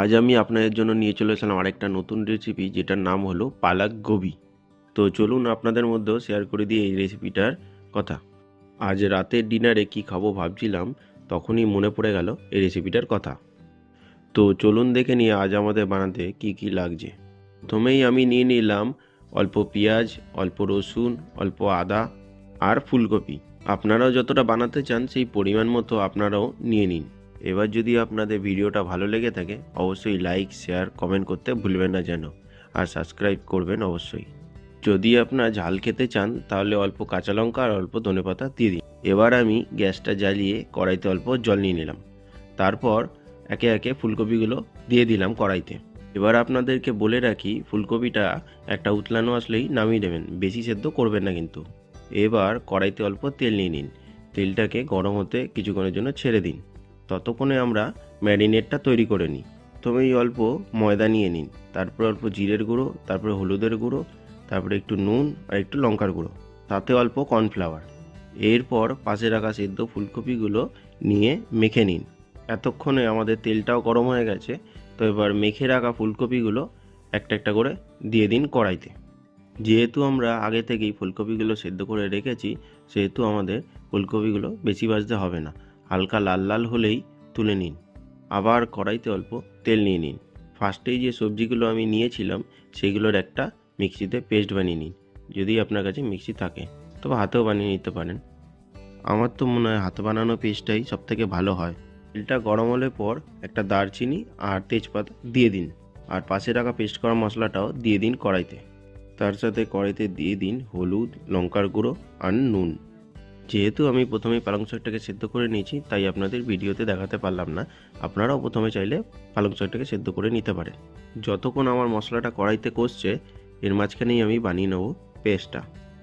আজ আমি আপনাদের জন্য নিয়ে চলে এসেছিলাম আরেকটা নতুন রেসিপি, যেটার নাম হলো পালাক গোবি। তো চলুন আপনাদের মধ্যেও শেয়ার করে দিই এই রেসিপিটার কথা। আজ রাতের ডিনারে কি খাবো ভাবছিলাম, তখনই মনে পড়ে গেল এই রেসিপিটার কথা। তো চলুন দেখে নিয়ে আজ আমাদের বানাতে কি কি লাগছে। প্রথমেই আমি নিয়ে নিলাম অল্প পেঁয়াজ, অল্প রসুন, অল্প আদা আর ফুলকপি। আপনারাও যতটা বানাতে চান সেই পরিমাণ মতো আপনারাও নিয়ে নিন। এবার যদি আপনাদের ভিডিওটা ভালো লেগে থাকে অবশ্যই লাইক, শেয়ার, কমেন্ট করতে ভুলবেন না যেন, আর সাবস্ক্রাইব করবেন অবশ্যই। যদি আপনারা ঝাল খেতে চান তাহলে অল্প কাঁচা লঙ্কা আর অল্প ধনেপাতা দিয়ে দিন। এবার আমি গ্যাসটা জ্বালিয়ে কড়াইতে অল্প জল নিয়ে নিলাম। তারপর একে একে ফুলকপিগুলো দিয়ে দিলাম কড়াইতে। এবার আপনাদেরকে বলে রাখি, ফুলকপিটা একটা উতলানো আসলেই নামিয়ে দেবেন, বেশি সেদ্ধ করবেন না কিন্তু। এবার কড়াইতে অল্প তেল নিয়ে নিন, তেলটাকে গরম হতে কিছুক্ষণের জন্য ছেড়ে দিন। ততক্ষণে আমরা ম্যারিনেটটা তৈরি করে নিই। প্রথমেই অল্প ময়দা নিয়ে নিন, তারপর অল্প জিরের গুঁড়ো, তারপরে হলুদের গুঁড়ো, তারপরে একটু নুন আর একটু লঙ্কার গুঁড়ো, তাতে অল্প কর্নফ্লাওয়ার। এরপর পাশে রাখা সেদ্ধ ফুলকপিগুলো নিয়ে মেখে নিন। এতক্ষণে আমাদের তেলটাও গরম হয়ে গেছে। তো এবার মেখে রাখা ফুলকপিগুলো একটা একটা করে দিয়ে দিন কড়াইতে। যেহেতু আমরা আগে থেকেই ফুলকপিগুলো সেদ্ধ করে রেখেছি, সেহেতু আমাদের ফুলকপিগুলো বেশি ভাজতে হবে না, হালকা লাল লাল হলেই তুলে নিন। আবার কড়াইতে অল্প তেল নিয়ে নিন। ফার্স্টেই যে সবজিগুলো আমি নিয়েছিলাম সেগুলোর একটা মিক্সিতে পেস্ট বানিয়ে নিন। যদি আপনার কাছে মিক্সি থাকে তবে হাতেও বানিয়ে নিতে পারেন। আমার তো মনে হয় হাতে বানানো পেস্টটাই সবথেকে ভালো হয়। তেলটা গরম হলে পর একটা দারচিনি আর তেজপাতা দিয়ে দিন, আর পাশে রাখা পেস্ট করা মশলাটাও দিয়ে দিন কড়াইতে। তার সাথে কড়াইতে দিয়ে দিন হলুদ, লঙ্কার গুঁড়ো আর নুন। যেহেতু আমি প্রথমেই পালং শাকটাকে সেদ্ধ করে নিয়েছি তাই আপনাদের ভিডিওতে দেখাতে পারলাম না, আপনারাও প্রথমে চাইলে পালং শাকটাকে সেদ্ধ করে নিতে পারেন। যতক্ষণ আমার মশলাটা কড়াইতে কষছে এর মাঝখানেই আমি বানিয়ে নেব পেস্টটা।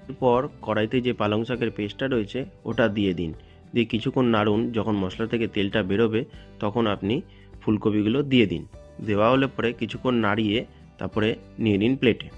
এরপর কড়াইতে যে পালং শাকের পেস্টটা রয়েছে ওটা দিয়ে দিন, দিয়ে কিছুক্ষণ নাড়ুন। যখন মশলা থেকে তেলটা বেরোবে তখন আপনি ফুলকপিগুলো দিয়ে দিন। দেওয়া হলে পরে কিছুক্ষণ নাড়িয়ে তারপরে নিয়ে নিন প্লেটে।